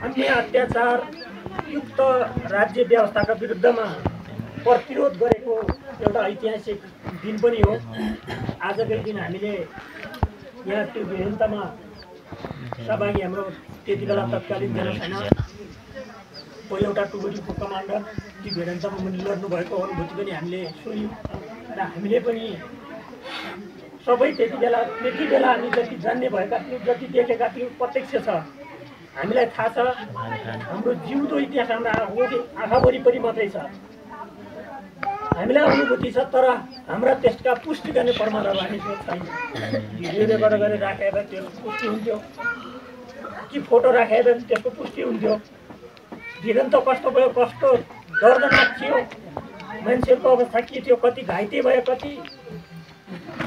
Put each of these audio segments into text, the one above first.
अन्य अत्याचार युक्त राज्य व्यवस्थाका विरुद्धमा प्रतिरोध गरेको एउटा ऐतिहासिक दिन पनि हो। आजकै दिन हामीले यहाँ त्यो भिडन्तमा सहभागी हाम्रो त्यति बेला तत्कालीन सेनाको एउटा टुकडीको कमान्डर त्यो भिडन्तमा पनि लड्नु भएको अनुभूति पनि हामीले सुन्यौँ र हामीले पनि सबै त्यति बेला हामी जति जान्ने भएका थियौँ, जति देखेका थियौँ प्रत्यक्ष छ, हामीलाई थाहा छ। हाम्रो जिउँदो इतिहास हाम्रा आँखा वरिपरि मात्रै छ, हामीलाई अनुभूति छ, तर हाम्रा त्यसका पुष्टि गर्ने प्रमाणहरू हामीसँग छैन। भिडियो रेकर्ड गरेर राखेर त्यसको पुष्टि हुन्थ्यो कि फोटो राखेर त्यसको पुष्टि हुन्थ्यो। भिडन्त कस्तो भयो, कस्तो दर्दनाक थियो, मान्छेहरूको अवस्था के थियो, कति घाइते भयो, कति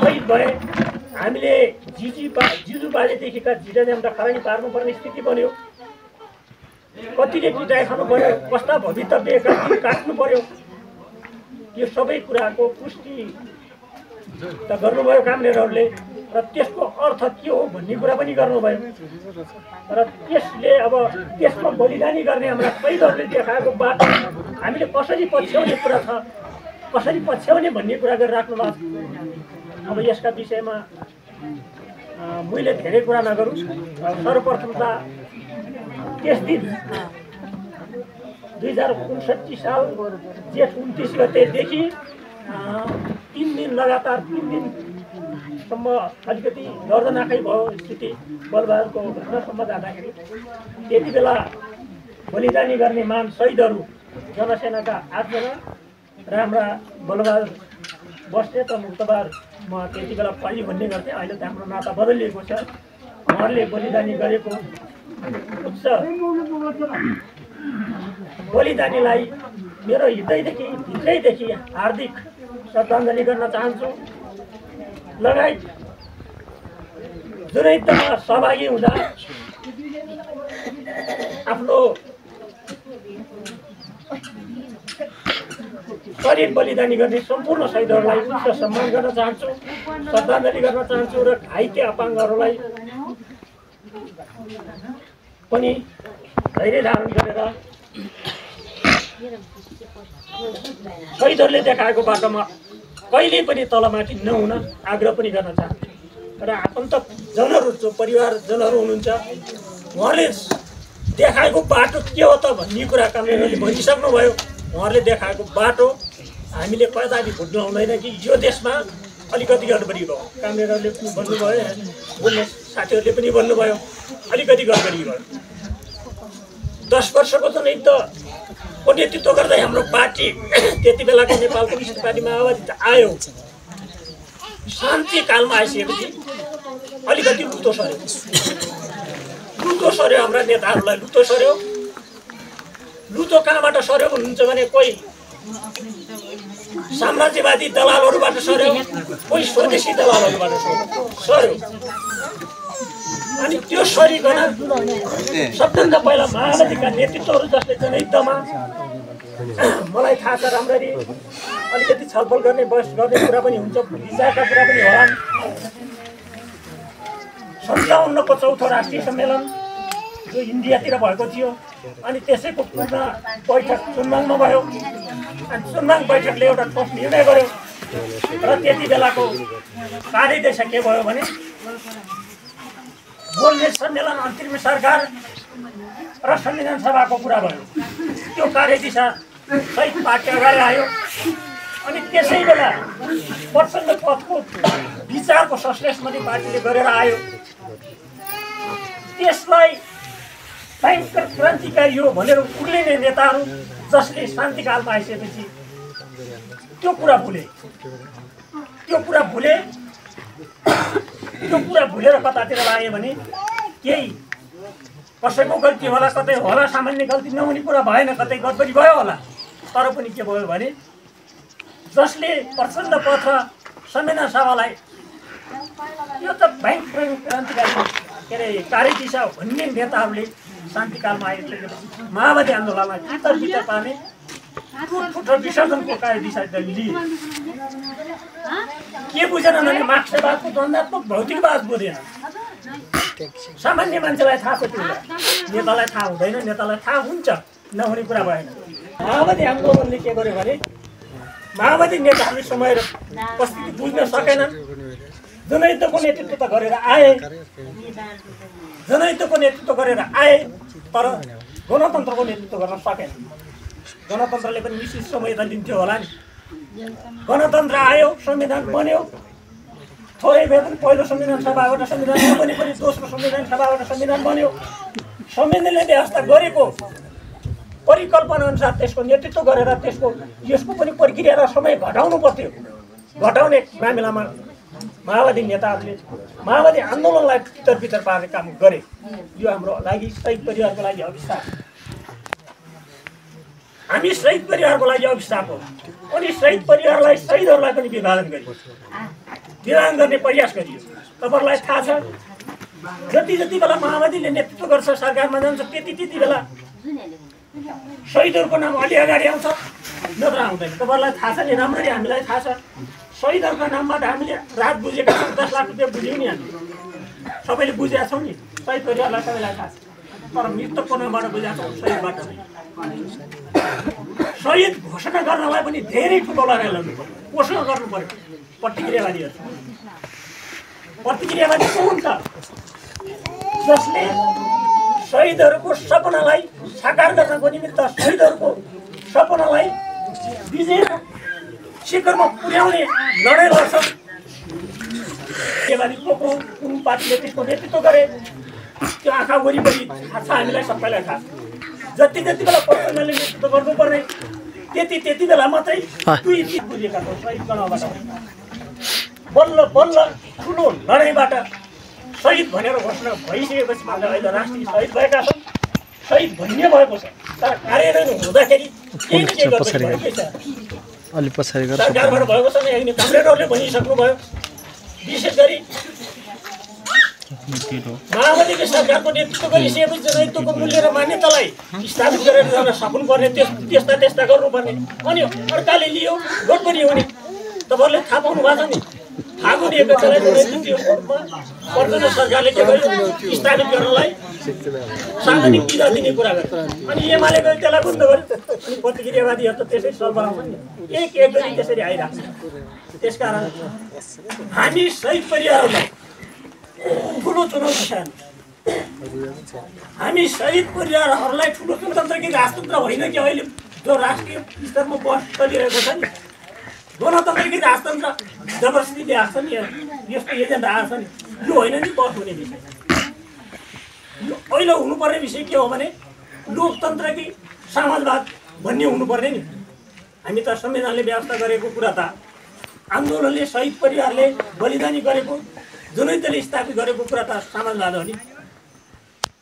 शहीद भए। हामीले जिजु बाजेदेखिका झिटाझ्याम्टा खरानी पार्नुपर्ने स्थिति बन्यो। कतिले पिटाइ खानु पर्यो, कस्ता भवितव्य काट्नु पर्यो। यो सबै कुराको पुष्टि त गर्नुभयो कामरेडहरूले र त्यसको अर्थ के हो भन्ने कुरा पनि गर्नुभयो। र त्यसले अब त्यसमा बलिदानी गर्ने हाम्रा शहीदहरूले देखाएको बाटो हामीले कसरी पछ्याउने कुरा छ, कसरी पछ्याउने भन्ने कुरा गरिराख्नु भएको छ। अब यसका विषयमा मैले धेरै कुरा नगरौँ। सर्वप्रथम त त्यस दिन 2059 साल जेठ 29 गतेदेखि 3 दिन लगातार 3 दिनसम्म अलिकति दर्दनाकै भयो स्थिति। बलबहादुरको घटनासम्म जाँदाखेरि त्यति बेला बलिदानी गर्ने मान शहीदहरू जनसेनाका 8 जना र हाम्रा बलबहादुर बस्नेत र मुक्तबार म त्यति बेला फली भन्ने गर्थेँ। अहिले त हाम्रो नाता बदलिएको छ। उहाँहरूले बलिदानी गरेको उच्च बलिदानीलाई मेरो हृदयदेखि भित्रैदेखि हार्दिक श्रद्धाञ्जली गर्न चाहन्छु। लगायत जनयुद्धमा सहभागी हुँदा आफ्नो शरीर बलिदानी गर्ने सम्पूर्ण शहीदहरूलाई उच्च सम्मान गर्न चाहन्छु, श्रद्धाञ्जली गर्न चाहन्छु र घाइते अपाङ्गहरूलाई पनि धैर्य धारण गरेर शहीदहरूले देखाएको बाटोमा कहिल्यै पनि तलमाथि नहुन आग्रह पनि गर्न चाहन्छु। र आफन्तजनहरू जो परिवारजनहरू हुनुहुन्छ, उहाँले देखाएको बाटो के हो त भन्ने कुरा कामरेडहरूले भनिसक्नुभयो। उहाँहरूले देखाएको बाटो हामीले कदापि भुट्नु आउँदैन कि यो देशमा अलिकति गडबडी भयो। कामरेडहरूले पनि भन्नुभयो, बोल्ने साथीहरूले पनि भन्नुभयो, अलिकति गडबडी भयो। 10 वर्षको जनयुद्धको नेतृत्व गर्दै हाम्रो पार्टी त्यति बेलाको नेपाल कम्युनिस्ट पार्टी माओवादी आयो। शान्ति कालमा आइसकेपछि अलिकति लुतो सर्यो हाम्रा नेताहरूलाई लुतो सर्यो। लुतो कहाँबाट सर्यो भन्नुहुन्छ भने कोही साम्राज्यवादी दलालहरूबाट सर्यो, कोही स्वदेशी दलालहरूबाट सर्यो। अनि त्यो सरिकन सबभन्दा पहिला माओवादीका नेतृत्वहरू जसले जनयुद्धमा मलाई थाहा छ राम्ररी अलिकति छलफल गर्ने बहस गर्ने कुरा पनि हुन्छ, विचारका कुरा पनि होला। 57को चौथो राष्ट्रिय सम्मेलन जो इन्डियातिर भएको थियो, अनि त्यसैको पूर्ण बैठक चुनबाङमा भयो। अनि चुनबाङ बैठकले एउटा ठोस निर्णय गर्यो र त्यति बेलाको कार्यदिशा के भयो भने बोल्ने सम्मेलन, अन्तरिम सरकार र संविधान सभाको कुरा भयो। त्यो कार्यदिशा सहित पार्टी अगाडि आयो। अनि त्यसै बेला प्रचण्ड पथको विचारको संश्लेषण पार्टीले गरेर आयो। त्यसलाई भयङ्कर क्रान्तिकारी हो भनेर उर्लिने नेताहरू जसले शान्तिकालमा आइसकेपछि त्यो कुरा भुलेर कतातिर लाग्यो भने केही कसैको गल्ती होला, कतै होला सामान्य गल्ती नहुने कुरा भएन, कतै गडबडी भयो होला। तर पनि के भयो भने जसले प्रचण्ड पथ र संविधान सभालाई यो त भयङ्कर क्रान्तिकारी के अरे कार्यदिशा भन्ने नेताहरूले शान्तिकालमा आइसकेपछि माओवादी आन्दोलनलाई तितर पार्ने ठुलो विसर्जनको कार्यदिशा लिए। के बुझेन भने मार्क्सवादको द्वन्द्वात्मक भौतिकवाद बुझेन। सामान्य मान्छेलाई थाहा छ त्यो नेतालाई थाहा हुँदैन, नेतालाई थाहा हुन्छ, नहुने कुरा भएन। माओवादी आन्दोलनले के गर्यो भने माओवादी नेताहरूले समय र परिस्थिति बुझ्न सकेनन्। जनयुद्धको नेतृत्व त गरेर आए, जनयुद्धको नेतृत्व गरेर आए, तर गणतन्त्रको नेतृत्व गर्न सकेन। गणतन्त्रले पनि निश्चित समय त लिन्थ्यो होला नि। गणतन्त्र आयो, संविधान बन्यो, थोरै भए पनि पहिलो संविधान सभाबाट संविधान नबने पनि दोस्रो संविधान सभाबाट संविधान बन्यो। संविधानले व्यवस्था गरेको परिकल्पना अनुसार त्यसको नेतृत्व गरेर यसको पनि प्रक्रिया र समय घटाउनु पर्थ्यो। घटाउने मामिलामा माओवादी नेताहरूले माओवादी आन्दोलनलाई तितर पार्ने काम गरे। यो हाम्रो लागि शहीद परिवारको लागि अभिशाप, हामी शहीद परिवारको लागि अभिशाप हो। अनि शहीद परिवारलाई, शहीदहरूलाई पनि विभाजन गरियो, विभाजन गर्ने प्रयास गरियो। तपाईँहरूलाई थाहा छ, जति बेला माओवादीले नेतृत्व गर्छ, सरकारमा जान्छ, त्यति बेला शहीदहरूको नाम अलि अगाडि आउँछ, नत्र आउँदैन। तपाईँहरूलाई थाहा छ नि, राम्ररी हामीलाई थाहा छ। शहीदहरूको नामबाट हामीले रात बुझेका छौँ, 10 लाख रुपियाँ बुझ्यौँ नि, हामी सबैले बुझेका छौँ नि। शहीद परिवारलाई सबैलाई थाहा छ, तर मृतकको नामबाट बुझेका छौँ, शहीदबाट नै। शहीद घोषणा गर्नलाई पनि धेरै ठुलो लडाइँ लड्नु पर्यो, पोषण गर्नु पर्यो। प्रतिक्रियावादीहरू को हुन्छ? जसले शहीदहरूको सपनालाई साकार गर्नको निमित्त, शहीदहरूको सपनालाई विजय शिखरमा पुर्याउने लडाइँ लड्छ। को कुन पार्टीले त्यसको नेतृत्व गरे, त्यो आँखा वरिपरि थाहा छ, हामीलाई सबैलाई थाहा छ। जति बेला प्रचण्डले नेतृत्व गर्नुपर्ने, त्यति बेला मात्रै दुई चिज बुझेका छौँ। शहीद गणबाट बल्ल ठुलो लडाइँबाट शहीद भनेर घोषणा भइसकेपछि मात्र अहिले राष्ट्रिय शहीद भएका छन्, शहीद भइने भएको छ। तर कार्यान्वयन हुँदाखेरि केही न केही गर्दै छ। सरकारबाट भएको छ नि, कमरेडहरूले भनिसक्नुभयो। विशेष गरी माओवादीले सरकारको नेतृत्व गरिसकेपछि जनयुद्धको मूल्य र मान्यतालाई स्थापित गरेर जान सक्नुपर्ने, त्यस्ता गर्नुपर्ने। अनि अर्काले लियो, गडबडी हुने। तपाईँहरूले थाहा पाउनु भएको छ नि, फागुन 1 गतेलाई प्रचण्ड सरकारले के गर्यो, स्थापित गर्नलाई सार्वजनिक विधा दिने कुरा गर्यो। अनि एमाले गयो, त्यसलाई बन्द गर्यो। अनि प्रतिक्रियावादीहरू त त्यसै सर्वलाउँछन् नि, एक गरी त्यसरी आइरहेको छ। त्यसकारण हामी शहीद परिवारहरूलाई ठुलो चुनौती छ। हामी शहीद परिवारहरूलाई ठुलो गणतन्त्र कि राजतन्त्र होइन कि अहिले जो राष्ट्रिय स्तरमा बहस चलिरहेको छ नि, गणतन्त्र कि राजतन्त्र जबरजस्ती ल्याएको छ नि, यस्तो एजेन्डा आएको छ नि, यो होइन नि बहस हुने विषय। यो अहिले हुनुपर्ने विषय के हो भने लोकतन्त्र कि समाजवाद भन्ने हुनुपर्ने नि। हामी त संविधानले व्यवस्था गरेको कुरा त, आन्दोलनले शहीद परिवारले बलिदानी गरेको, जनयुद्धले स्थापित गरेको कुरा त समाजवाद हो नि।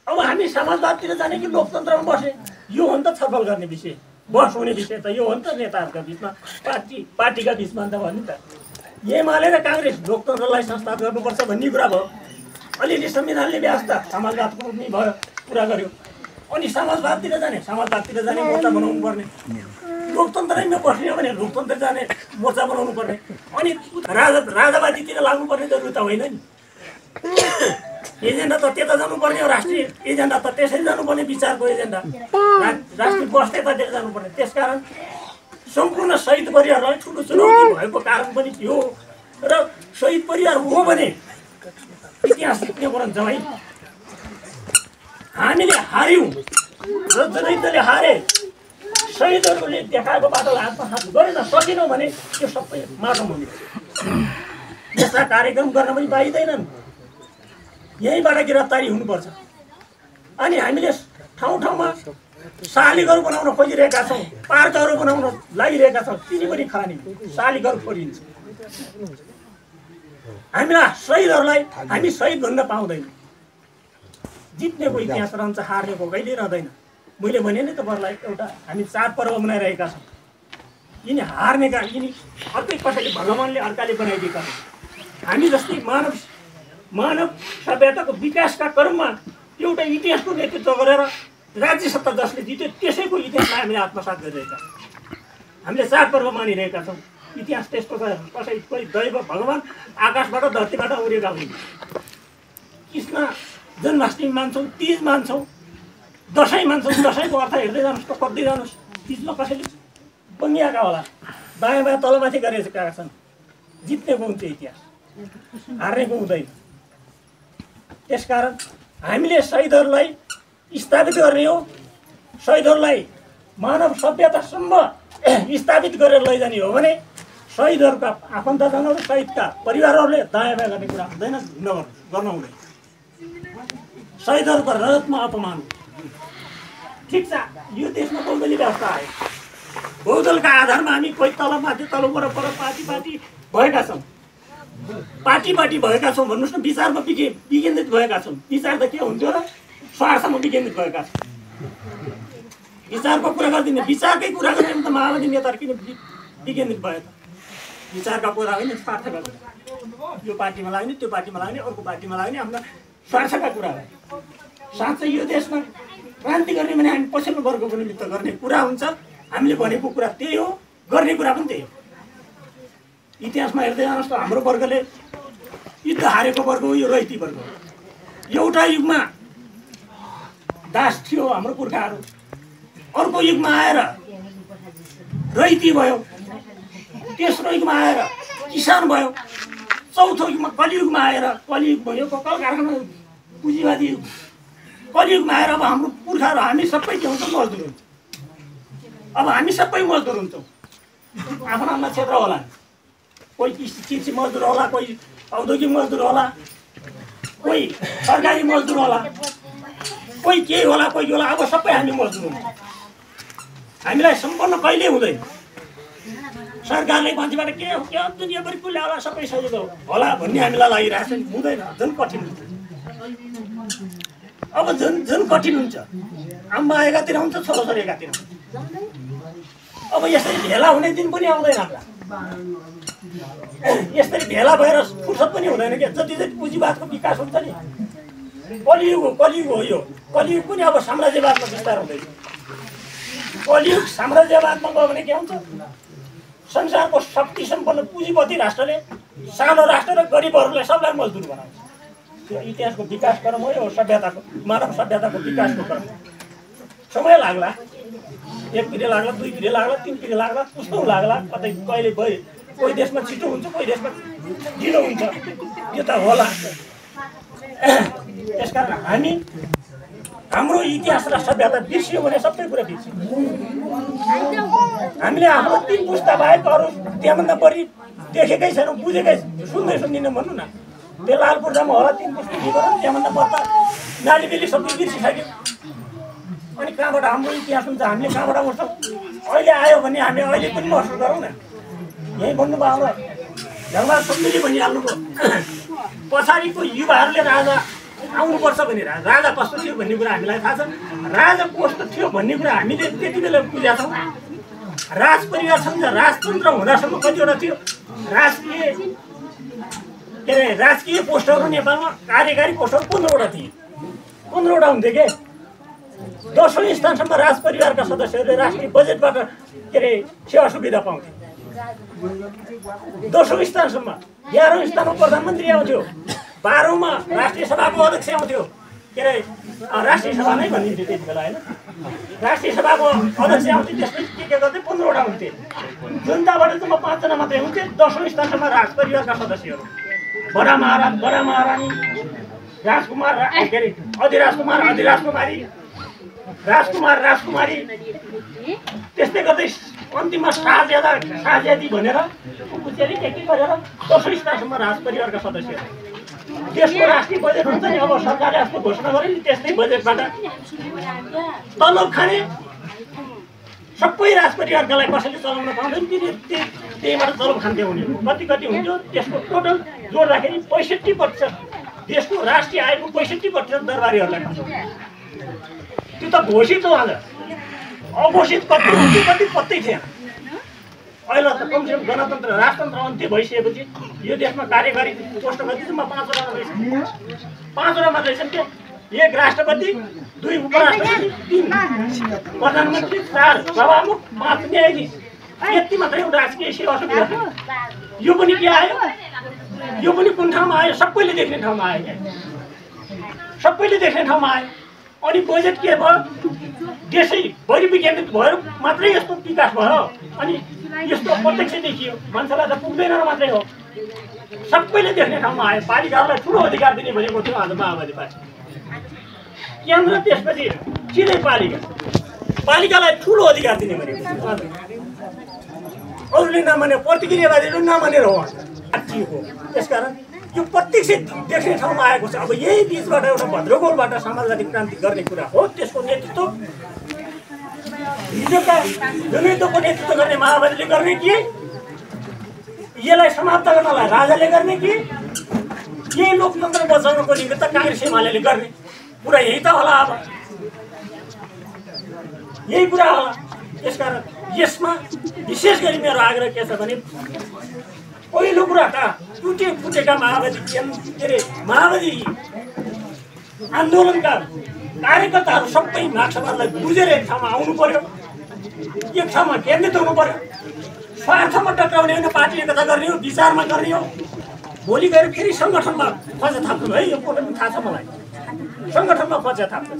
अब हामी समाजवादतिर जाने कि लोकतन्त्रमा बसे, यो हो नि त छलफल गर्ने विषय, बहस हुने विषय त यो हो नि त। नेताहरूका बिचमा, पार्टीका बिचमा त भन्ने त एमाले र काङ्ग्रेस लोकतन्त्रलाई संस्थापित गर्नुपर्छ भन्ने कुरा भयो। अलिअलि संविधानले व्यवस्था समाजवादको पनि भयो, कुरा गर्यो। अनि समाजवादतिर जाने मोर्चा बनाउनु पर्ने। लोकतन्त्रैमा बस्ने हो भने लोकतन्त्र जाने मोर्चा बनाउनु पर्ने। अनि राजावादीतिर लाग्नुपर्ने जरुरी त होइन नि। एजेन्डा त त्यता जानुपर्ने हो, राष्ट्रिय एजेन्डा त त्यसरी जानुपर्ने, विचारको एजेन्डा राष्ट्रिय बस्दै त त्यता जानुपर्ने। त्यसकारण सम्पूर्ण शहीद परिवारलाई ठुलो चुनौती भएको कारण पनि थियो। र शहीद परिवार हो भने इतिहास लेख्ने परन्छ भाइ। हामीले हार्यौँ र जनयुद्धले हारे, शहीदहरूले देखाएको बाटोलाई आत्मसात गरेन सकेनौँ भने त्यो सबै माटो हुने। यस्ता कार्यक्रम गर्न पनि पाइँदैनन्, यहीँबाट गिरफ्तारी हुनुपर्छ। अनि हामीले ठाउँ ठाउँमा शालिगहरू बनाउन खोजिरहेका छौँ, पार्कहरू बनाउन लागिरहेका छौँ, तिनी पनि खाने शालिगहरू खोलिन्छ। हामीलाई शहीदहरूलाई हामी शहीद भन्न पाउँदैन। जित्नेको इतिहास रहन्छ, हार्नेको कहिल्यै रहँदैन। मैले भने नि तपाईँहरूलाई, एउटा हामी चाडपर्व मनाइरहेका छौँ। यिनी हार्नेका, यिनी अर्कै कसैले, भगवान्ले अर्काले बनाइदिएका छन्। हामी जस्तै मानव सभ्यताको विकासका क्रममा एउटा इतिहासको नेतृत्व गरेर राज्य सत्ता जसले जित्यो त्यसैको इतिहासलाई हामीले आत्मसात गरिरहेका छौँ। हामीले चाडपर्व मानिरहेका छौँ। इतिहास त्यस्तो कसै कोही दैव भगवान् आकाशबाट धरतीबाट उडेका हुन्। कृष्ण जन्माष्टमी मान्छौँ, तीज मान्छौँ, दसैँ मान्छौँ, दसैँको अर्थ हेर्दै जानुहोस् त, पढ्दै जानुहोस्। बिचमा कसैले बङ्गियाका होला, बायाँ बायाँ तलमाथि गरेका छन्। जित्नेको हुन्छ इतिहास, हार्नेको हुँदैन। त्यसकारण हामीले शहीदहरूलाई स्थापित गर्ने हो। शहीदहरूलाई मानव सभ्यतासम्म स्थापित गरेर लैजाने हो भने शहीदहरूका आफन्तजनहरू, शहीदका परिवारहरूले दायाँ बायाँ गर्ने कुरा हुँदैन, गर्न हुँदैन। शहीदहरूको रगतमा अपमान। ठिक छ, यो देशमा बहुदलीय व्यवस्था आयो। बहुदलका आधारमा हामी कोही तलमाथि, तलबाट पर पार्टी भएका छौँ। पार्टी भएका छौँ भन्नुहोस् न, विचारमा विकेन्द्रित भएका छौँ। विचार त के हुन्थ्यो र स्वार्थमा विकेन्द्रित भएका छौँ। विचारको कुरा गर्दिनँ, विचारकै कुरा गर्ने त माओवादी नेताहरू किन विकेन्द्रित भयो त? विचारका कुरा होइन, स्वार्थका कुरा। यो पार्टीमा लाग्ने, त्यो पार्टीमा लाग्ने, अर्को पार्टीमा लाग्ने, आफ्ना स्वार्थका कुरा हो। साँच्चै यो देशमा क्रान्ति गर्ने भने हामी पछिल्लो वर्गको निमित्त गर्ने कुरा हुन्छ। हामीले भनेको कुरा त्यही हो, गर्ने कुरा पनि त्यही हो। इतिहासमा हेर्दै जानुहोस् त, हाम्रो वर्गले युद्ध हारेको वर्ग हो, यो रैती वर्ग हो। एउटा युगमा दास थियो हाम्रो पुर्खाहरू, अर्को युगमा आएर रैती भयो, तेस्रो युगमा आएर किसान भयो, चौथो युगमा कलियुगमा आएर, कलियुग भयो कल कारखाना पुँजीवादी युग, कलियुगमा आएर अब हाम्रो पुर्खाहरू हामी सबै के हुन्छौँ? मजदुर हुन्छ। अब हामी सबै मजदुर हुन्छौँ। आफ्नो आफ्नो क्षेत्र होला, कोही कृषि मजदुर होला, कोही औद्योगिक मजदुर होला, कोही सरकारी मजदुर होला, कोही केही होला, कोही होला। अब सबै हामी मजदुर हुन्छ। हामीलाई सम्पन्न कहिले हुँदैन। सरकारले मान्छेबाट के दुनियाँभरि कुल्ला होला, सबै सजिलो होला भन्ने हामीलाई लागिरहेको छ। हुँदैन, झन् कठिन हुन्छ। अब झन् कठिन हुन्छ। आम्मा एकातिर हुन्छ, छोराछोरी एकातिर हुन्छ। अब यसरी भेला हुने दिन पनि आउँदैन हामीलाई। यसरी भेला भएर फुर्सद पनि हुँदैन क्या। जति जति पुँजीवादको विकास हुन्छ नि, कलियुग हो यो। कलियुग पनि अब साम्राज्यवादमा विस्तार हुँदैछ। कलियुग साम्राज्यवादमा गयो भने के हुन्छ? संसारको शक्ति सम्पन्न पुँजीपति राष्ट्रले सानो राष्ट्र र गरिबहरूलाई सबलाई मजदुर बनाउँछ। त्यो इतिहासको विकास क्रम हो, यो सभ्यताको, मानव सभ्यताको विकासको क्रम। समय लाग्ला, 1 पिँढी लाग्ला, 2 पिँढी लाग्ला, 3 पिँढी लाग्ला, कस्तो लाग्ला, कतै कहिले भयो। कोही देशमा छिटो हुन्छ, कोही देशमा ढिलो हुन्छ, त्यो त होला। त्यसकारण हाम्रो इतिहास र सभ्यता बिर्सियो भने सबै कुरा बिर्सियो। हामीले आफ्नो 3 पुस्ता बाहेक अरू त्यहाँभन्दा बढी देखेकै छैनौँ, बुझेकै सुन्दिनँ भन्नु न। त्यो लाल पूर्जामा होला 3 पुस्ता दिएको, त्यहाँभन्दा बढ्ता नालीबेली सबै बिर्सिसक्यो। अनि कहाँबाट हाम्रो इतिहास हुन्छ? हामीले कहाँबाट उठ्छौँ? अहिले आयो भने हामी अहिले पनि महसुस गरौँ न। यहीँ भन्नुभयो हाम्रो धर्मराज शब्दले भनिहाल्नुभयो, पछाडिको युवाहरूले राजा आउनुपर्छ भनेर। राजा कस्तो थियो भन्ने कुरा हामीलाई थाहा छ। राजा कस्तो थियो भन्ने कुरा हामीले त्यति बेला बुझेका छौँ। राज परिवार सम्झ राजतन्त्र हुँदासम्म कतिवटा थियो? राजकीय पोस्टहरू नेपालमा, कार्यकारी पोस्टहरू 15वटा थिए। 15वटा हुन्थ्यो के। 10औँ स्थानसम्म राज परिवारका सदस्यहरूले राष्ट्रिय बजेटबाट सेवा सुविधा पाउँथे। 10औँ स्थानसम्म। 11औँ स्थानमा प्रधानमन्त्री आउँथ्यो। 12औँमा राष्ट्रिय सभाको अध्यक्ष आउँथ्यो। राष्ट्रिय सभा नै भनिन्थ्यो त्यति बेला होइन। राष्ट्रिय सभाको अध्यक्ष आउँथ्यो। त्यसपछि के गर्थे? 15वटा हुन्थे। जनताबाट चाहिँ 5 जना मात्रै हुन्थे। 10औँ स्थानसम्म राज परिवारका सदस्यहरू, बडा महाराज, बडा महारानी, राजकुमार, अधिराजकुमार, अधिराजकुमारी, राजकुमार, राजकुमारी, त्यस्तै गर्दै अन्तिममा शाहज्यादी भनेर पुछेली के गरेर 10औँ स्थानसम्म राज परिवारका सदस्यहरू। देशको राष्ट्रिय बजेट हुन्छ नि, अब सरकारले आफ्नो घोषणा गर्यो नि, त्यस्तै बजेटबाट तलब खाने सबै राज परिवारका लागि कसैले चलाउन पाउँदैन। त्यहीबाट तलब खान्थे उनीहरू। कति हुन्थ्यो? त्यसको टोटल जोड्दाखेरि 65% देशको राष्ट्रिय आयको 65% दरबारीहरूलाई खान्छ। त्यो त घोषित हो। आज अघोषित कति हुन्थ्यो, कति पत्तै थिएन। अहिले त कमसेकम गणतन्त्र, राजतन्त्र अन्त्य भइसकेपछि यो देशमा कार्यकारी पोस्ट कति छ? 5वटा रहेछ। 5वटा मात्रै छन् के? 1 राष्ट्रपति, 2 उपराष्ट्रपति, 3 प्रधानमन्त्री, 4 सभामुख, 5 न्यायाधीश। यति मात्रै एउटा राजकीय सेवा सुविधा छ। यो पनि के आयो? यो पनि कुन ठाउँमा आयो? सबैले देख्ने ठाउँमा आयो। सबैले देख्ने ठाउँमा आयो। अनि बजेट के भयो देशै भरि विकेन्द्रित भयो मात्रै यस्तो विकास भयो अनि यस्तो प्रत्यक्ष देखियो मान्छेलाई त पुग्दैन मात्रै हो सबैले देख्ने ठाउँमा आयो पालिकाहरूलाई ठुलो अधिकार दिने भनेको थियो आज माओवादी पार्टी केन्द्र त्यसपछि सिधै पालिकालाई ठुलो अधिकार दिने भनेको थियो अरूले नमाने प्रतिक्रियावादीले नमानेर हो त्यसकारण यो प्रत्यक्ष देख्ने ठाउँमा आएको छ अब यही बिचबाट एउटा भद्रगोलबाट समाजवादी क्रान्ति गर्ने कुरा हो त्यसको नेतृत्व हिजोका जनयुद्धको नेतृत्व गर्ने माओवादीले गर्ने कि यसलाई समाप्त गर्नलाई राजाले गर्ने कि यही लोकतन्त्र बचाउनको निमित्त काङ्ग्रेस एमाले गर्ने कुरा यही त होला अब यही कुरा होला त्यसकारण यसमा विशेष गरी मेरो आग्रह के छ भने पहिलो कुरा त फुटेका माओवादी के अरे माओवादी आन्दोलनका कार्यकर्ताहरू सबै मार्क्सवादलाई बुझेर एक ठाउँमा आउनु पर्यो एक ठाउँमा केन्द्रित हुनु पर्यो स्वार्थमा टक्राउने होइन पार्टी एकता गर्ने हो विचारमा गर्ने हो भोलि गएर फेरि सङ्गठनमा फजा थाप्नु है यो पनि थाहा छ मलाई सङ्गठनमा फजा थाप्नु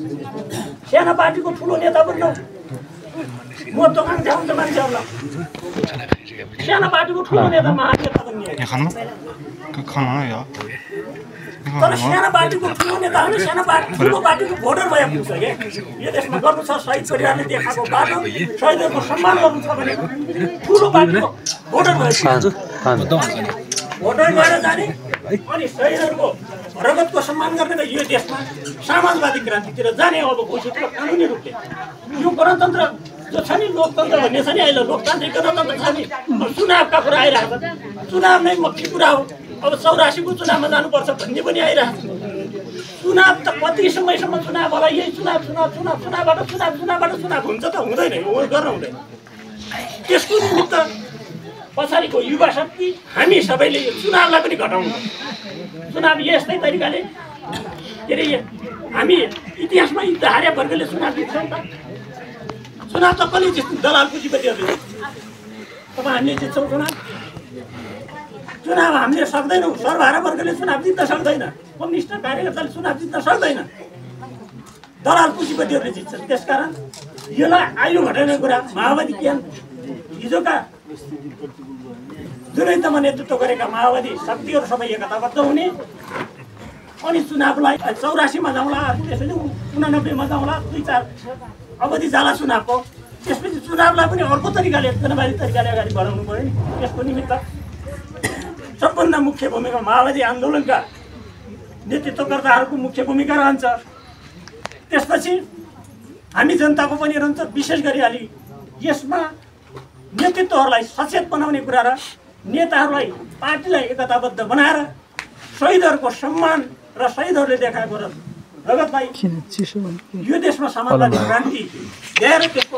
सानो पार्टीको ठुलो नेता बन्नु म दोकान जान्छ मान्छेहरूलाई सानो पार्टीको ठुलो नेता महानेता बन्ने तर सानो पार्टीको ठुलो नेता हो सानो पार्टी ठुलो पार्टीको भोटर भए पुग्छ क्या यो देशमा गर्नु छ शहीद परिवारले देखाएको बाटो शहीदहरूको सम्मान गर्नु छ भने ठुलो पार्टीको भोटर भए भोटर भएर जाने अनि शहीदहरूको रगतको सम्मान गर्ने त यो देशमा समाजवादी क्रान्तितिर जाने अब घोषित कानुनी रूपले यो गणतन्त्र जो छ नि लोकतन्त्र भन्ने छ नि अहिले लोकतान्त्रिक गणतन्त्र छ नि चुनावका कुरा आइरहेको छ चुनाव नै मुख्य कुरा हो अब 84 को चुनावमा जानुपर्छ भन्ने पनि आइरहेको छ चुनाव त कति समयसम्म चुनाव होला यही चुनावबाट चुनाव हुन्छ त हुँदैन यो गर्न हुँदैन त्यसको निमित्त पछाडिको युवा शक्ति हामी सबैले यो चुनावलाई पनि घटाउनु चुनाव यस्तै तरिकाले के अरे हामी इतिहासमा युद्ध हारे वर्गले चुनाव जित्छौँ त चुनाव त कसले जित्छ दलाल पुँजीपतिहरूले अब हामीले जित्छौँ चुनाव हामीले सक्दैनौँ सर्वहारा वर्गले चुनाव जित्न सक्दैन कम्युनिस्ट कार्यकर्ताले चुनाव जित्न सक्दैन दलाल पुँजीपतिहरूले जित्छन् त्यसकारण यसलाई आयु घटाउने कुरा माओवादी हिजोका जुनै दलमा नेतृत्व गरेका माओवादी शक्तिहरू सबै एकताबद्ध हुने अनि चुनावलाई 84 मा जाउँला त्यसपछि 89 मा जाउँला 2-4 अवधि जाला चुनावको त्यसपछि चुनावलाई पनि अर्को तरिकाले जनवादी तरिकाले अगाडि बढाउनु पर्यो नि त्यसको निमित्त सबभन्दा मुख्य भूमिका माओवादी आन्दोलनका नेतृत्वकर्ताहरूको मुख्य भूमिका रहन्छ त्यसपछि हामी जनताको पनि रहन्छ विशेष गरी अलि यसमा नेतृत्वहरूलाई सचेत बनाउने कुरा र नेताहरूलाई पार्टीलाई एकताबद्ध बनाएर शहीदहरूको सम्मान र शहीदहरूले देखाएको रगतलाई यो देशमा समाजवादी क्रान्ति ल्याएर त्यसको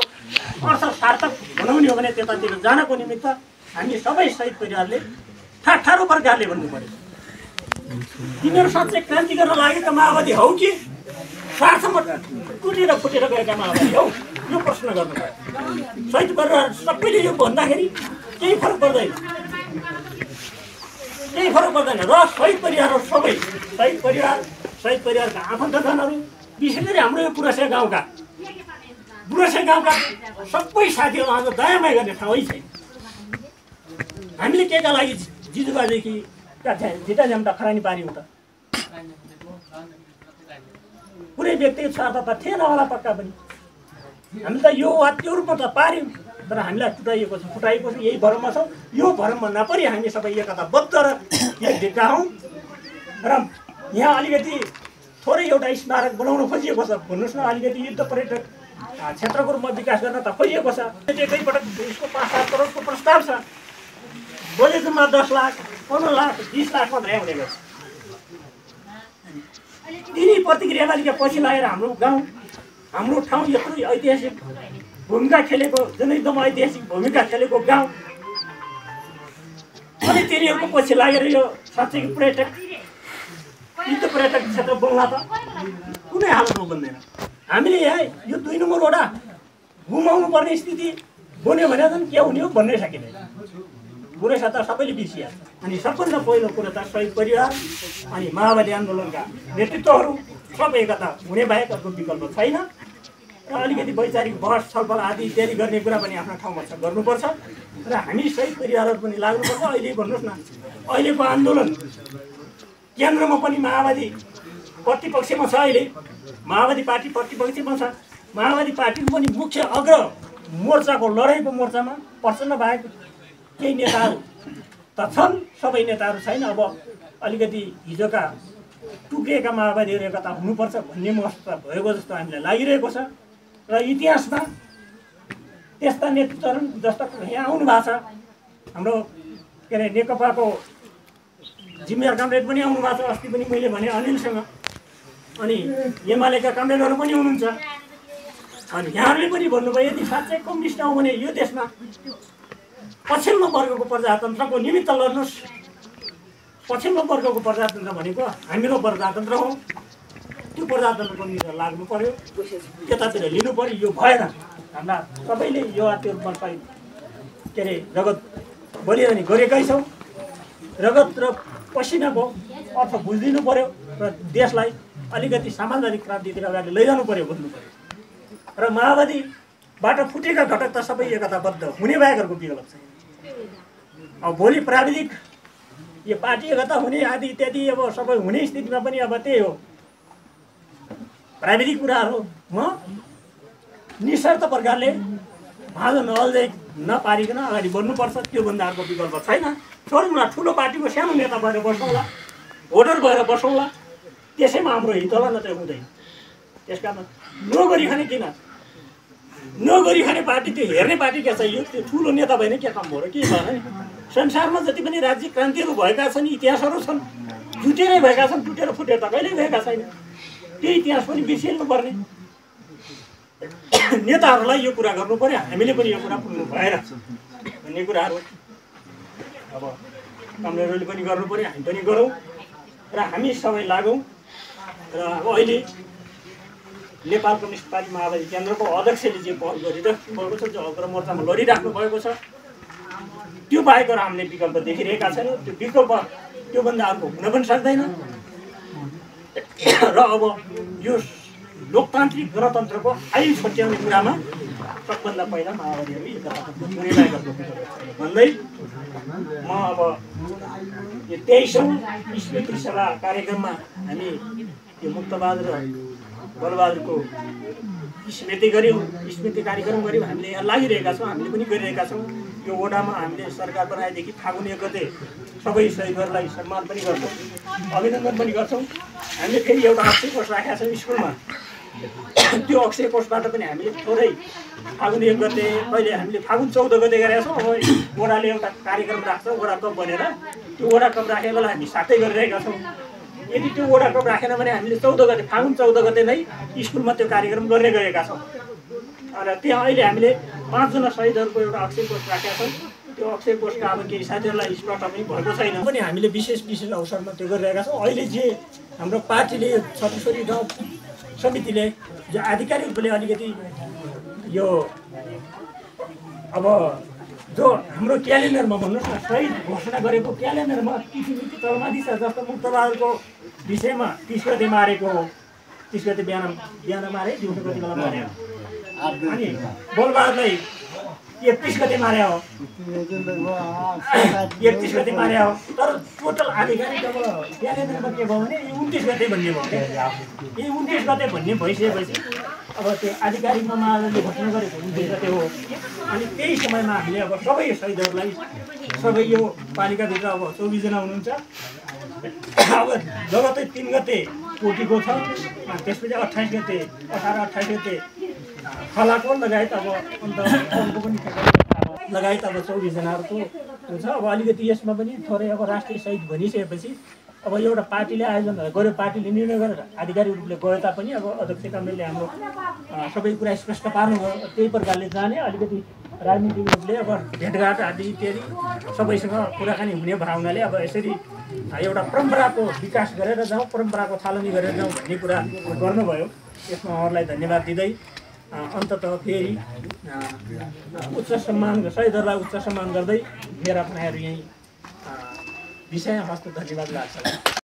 अर्थ सार्थक बनाउने हो भने त्यतातिर जानको निमित्त हामी सबै शहीद परिवारले ठाठो प्रकारले भन्नु पर्यो तिनीहरू साँच्चै क्रान्ति गर्न लागेका माओवादी हौ कि स्वार्थमा टुटेर फुटेर गएका माओवादी हौ यो प्रश्न गर्नु पर्यो शहीद परिवार सबैले यो भन्दाखेरि केही फरक पर्दैन र शहीद परिवारहरू सबै शहीद परिवारका आफन्तजनहरू विशेष गरी हाम्रो यो बुढासे गाउँका सबै साथीहरू आज दयामाया गर्ने ठाउँै छैन हामीले केका लागि जिजुबादेखि झिटा झ्याम्टा खरानी पार्यौँ त कुनै व्यक्तिगत स्वार्थ त थिएन होला पक्का पनि हामी त यो वा त्यो रूपमा त पार्यौँ तर हामीलाई फुटाइएको छ यही भरममा छौँ यो भरममा नपरि हामी सबै एकताबद्ध र एक ढिक्का हौँ र यहाँ अलिकति थोरै एउटा स्मारक बनाउन खोजिएको छ भन्नुहोस् न अलिकति युद्ध पर्यटक क्षेत्रको रूपमा विकास गर्न त खोजिएको छ एकैपटक यसको 5-7 करोडको प्रस्ताव छ बजेटमा 10 लाख 15 लाख 20 लाख मात्रै आउने गर्छ यिनी प्रतिक्रियावादीका पछि लागेर हाम्रो गाउँ हाम्रो ठाउँ यत्रो ऐतिहासिक भूमिका खेलेको जनयुद्धमा ऐतिहासिक भूमिका खेलेको गाउँ अनि तिनीहरूको पछि लागेर यो साँच्चै युद्ध पर्यटक क्षेत्र बोल्न त कुनै हालतमा बन्दैन हामीले यहाँ यो 2 नम्बर वडा घुमाउनु पर्ने स्थिति बन्यो भने झन् के हुने हो भन्नै सकिँदैन पुरै सत्ता सबैले बिर्सिहाल्छ अनि सबभन्दा पहिलो कुरो त शहीद परिवार अनि माओवादी आन्दोलनका नेतृत्वहरू सब एकता हुने बाहेक अर्को विकल्प छैन र अलिकति वैचारिक बहस छलफल आदि इत्यादि गर्ने कुरा पनि आफ्नो ठाउँमा छ गर्नुपर्छ र हामी सहित परिवारहरू पनि लाग्नुपर्छ। अहिले भन्नुहोस् न अहिलेको आन्दोलन केन्द्रमा पनि माओवादी प्रतिपक्षमा छ। अहिले माओवादी पार्टी प्रतिपक्षमा छ। माओवादी पार्टीको पनि मुख्य अग्र मोर्चाको लडाइँको मोर्चामा प्रचण्ड बाहेक केही नेताहरू त छन्, सबै नेताहरू छैन। अब अलिकति हिजोका टुक्रिएका माओवादीहरू एकता हुनुपर्छ भन्ने मस्त भएको जस्तो हामीलाई लागिरहेको छ र इतिहासमा त्यस्ता नेतृत्वहरू जस्ता यहाँ आउनु भएको छ। हाम्रो के अरे नेकपाको जिम्मेवार कमरेड पनि आउनु भएको छ, अस्ति पनि मैले भने अनिलसँग, अनि एमालेका कमरेडहरू पनि हुनुहुन्छ। अनि यहाँहरूले पनि भन्नुभयो यदि साँच्चै कम्युनिस्ट हौ भने यो देशमा पछिल्लो वर्गको प्रजातन्त्रको निमित्त लड्नुहोस्। पछिल्लो वर्गको प्रजातन्त्र भनेको हामीको प्रजातन्त्र हो, त्यो प्रजातन्त्रको निमित्त लाग्नु पर्यो, यतातिर लिनु पर्यो। यो भएन। हाम्रा सबैले यो आत्योमा के अरे रगत बलिदानी गरेकै छौँ। रगत र पसिनाको अर्थ बुझिदिनु पर्यो र देशलाई अलिकति सामाजिक क्रान्तितिर अगाडि लैजानु पर्यो भन्नु पर्यो। र माओवादीबाट फुटेका घटक त सबै एकताबद्ध हुने बाहेकहरूको विकल्प छैन। अब भोलि प्राविधिक यो पार्टी एकता हुने आदि इत्यादि अब सबै हुने स्थितिमा पनि अब त्यही हो। प्राविधिक कुराहरू म निशर्त प्रकारले भाँजो नअल्झै नपारिकन अगाडि बढ्नुपर्छ। त्योभन्दा अर्को विकल्प छैन। छोडौँ न, ठुलो पार्टीको सानो नेता भएर बसौँला, भोटर भएर बसौँला, त्यसैमा हाम्रो हित होला, नत्र हुँदैन। त्यस कारण नगरी खाने किन? नगरी खाने पार्टी, त्यो हेर्ने पार्टी क्या चाहियो? त्यो ठुलो नेता भएन के काम भयो र के भएन? संसारमा जति पनि राज्य क्रान्तिहरू भएका छन्, इतिहासहरू छन्, जुटेरै भएका छन्, टुटेर फुटेर त कहिल्यै भएका छैन। त्यो इतिहास पनि बिर्सिनु पर्ने। नेताहरूलाई यो कुरा गर्नु पर्यो, हामीले पनि यो कुरा पुग्नु भएन भन्ने कुराहरू अब कमरेडहरूले पनि गर्नु पर्यो, हामी पनि गरौँ र हामी सबै लागौँ। र अब अहिले नेपाल कम्युनिस्ट पार्टी माओवादी केन्द्रको अध्यक्षले जे पहल गरिराख्नु भएको छ, जो अग्र मोर्चामा लडिराख्नु भएको छ, त्यो बाहेक हामीले विकल्प देखिरहेका छैनौँ। त्यो विकल्प त्योभन्दा अर्को हुन पनि सक्दैन। र अब यो लोकतान्त्रिक गणतन्त्रको आयु छुट्याउने कुरामा सबभन्दा पहिला माओवादीहरू भन्दै म अब यो 23औं स्मृति सभा कार्यक्रममा हामी यो मुक्तबहादुर बलबहादुरको स्मृति गऱ्यौँ, स्मृति कार्यक्रम गऱ्यौँ। हामीले यहाँ लागिरहेका छौँ, हामीले पनि गरिरहेका छौँ। यो वडामा हामीले सरकार बनाएदेखि फागुन 1 गते सबै शहीदहरूलाई सम्मान पनि गर्छौँ, अभिनन्दन पनि गर्छौँ। हामीले फेरि एउटा अक्षय कोष राखेका छौँ स्कुलमा। त्यो अक्षय कोषबाट पनि हामीले थोरै फागुन 1 गते, अहिले हामीले फागुन 14 गते गरेका छौँ। अब वडाले एउटा कार्यक्रम राख्छ, वडा कप भनेर, त्यो वडा कप राखेको बेला हामी साथै गरिरहेका छौँ। यदि त्यो वडा कप राखेन भने हामीले 14 गते, फागुन 14 गते नै स्कुलमा त्यो कार्यक्रम गर्ने गरेका छौँ। र त्यहाँ अहिले हामीले 5 जना शहीदहरूको एउटा अक्षय कोष राखेका छौँ। त्यो अक्षय कोषका अब केही साथीहरूलाई स्पष्ट पनि भएको छैन पनि हामीले विशेष अवसरमा त्यो गरिरहेका छौँ। अहिले जे हाम्रो पार्टीले छत्तीसगढी गाउँ समितिले जो आधिकारिक रूपले अलिकति यो अब जो हाम्रो क्यालेन्डरमा भन्नुहोस् न शहीद घोषणा गरेको क्यालेन्डरमा तिथि तलमाथि छ। जस्तो मुक्तबहादुरको विषयमा 30 गते मारेको, 30 गते बिहान मारे, दिउँसो कति बेला मारे, अनि बलबहादुरलाई 31 गते मारे हो, 31 गते मारे हो। तर टोटल आधिकारिक अब क्यालेन्डरमा के भयो भने 29 गते भन्ने भयो। यो 29 गते भन्ने भइसकेपछि अब त्यो आधिकारिकमा माओवादीले घोषणा गरेको 29 गते हो। अनि त्यही समयमा हामीले अब सबै शहीदहरूलाई, सबै यो पालिकाभित्र अब 24 जना हुनुहुन्छ। अब जगतै 3 गते कोटीको छ, त्यसपछि 28 गते 18-28 गते खलाको लगायत अब अन्त अरूको पनि लगायत अब 24 जनाहरूको छ। अब अलिकति यसमा पनि थोरै अब राष्ट्रिय शहीद भनिसकेपछि अब एउटा पार्टीले आयोजन गर्यो, पार्टीले निर्णय गरेर आधिकारिक रूपले गए तापनि अब अध्यक्ष कमरेडले हाम्रो सबै कुरा स्पष्ट पार्नुभयो। त्यही प्रकारले जाने अलिकति राजनीतिक रूपले अब भेटघाट आदि इत्यादि सबैसँग कुराकानी हुने भावनाले अब यसरी एउटा परम्पराको विकास गरेर जाउँ, परम्पराको थालनी गरेर जाउँ भन्ने कुरा गर्नुभयो। यसमा उहाँहरूलाई धन्यवाद दिँदै अन्ततः फेरि उच्च सम्मान, शहीदहरूलाई उच्च सम्मान गर्दै मेरा अपनाहरू यहीँ विषय हस्त धन्यवाद लाग्छ।